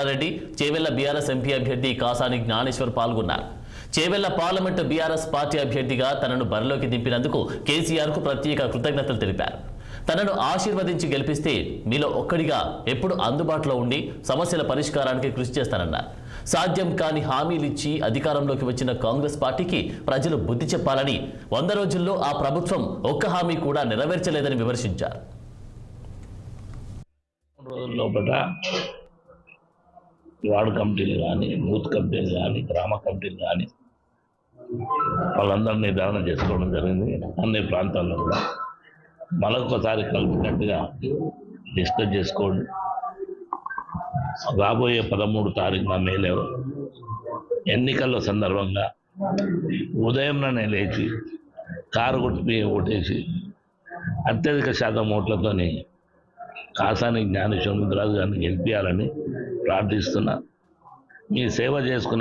Reddy Chevella BRS MP అభ్యర్థి కాసాని జ్ఞానేశ్వర్ పాల్గొన్నారు. Chevella parliament BRS party అభ్యర్థిగా తనను బరిలోకి దింపినందుకు కేసీఆర్కు ప్రత్యేక కృతజ్ఞతలు తెలిపారు. తనను ఆశీర్వదించి గెలిపిస్తే మీలో ఒక్కడిగా ఎప్పుడు అందుబాటులో ఉండి సమస్యల పరిష్కారానికి కృషి చేస్తానన్నారు. సాధ్యం కాని హామీలిచ్చి అధికారంలోకి వచ్చిన కాంగ్రెస్ పార్టీకి ప్రజలు బుద్ధి చెప్పాలని, 100 రోజుల్లో ఆ ప్రభుత్వం ఒక్క హామీ కూడా నెరవేర్చలేదని విమర్శించారు. వార్డు కమిటీలు కానీ, బూత్ కమిటీలు కానీ, గ్రామ కమిటీలు కానీ వాళ్ళందరినీ నిర్ధారణ చేసుకోవడం జరిగింది. అన్ని ప్రాంతాల్లో కూడా మరొకసారి కలిపినట్టుగా డిస్కస్ చేసుకోండి. రాబోయే 13 తారీఖున మేలో ఎన్నికల సందర్భంగా ఉదయంలోనే లేచి కారు గుర్తుపై ఓటేసి అత్యధిక శాతం ఓట్లతోని కాసాని జ్ఞానేశ్వర్ ముదిరాజు గారిని గెలిపించాలని ప్రార్థిస్తున్నా. మీ సేవ చేసుకునే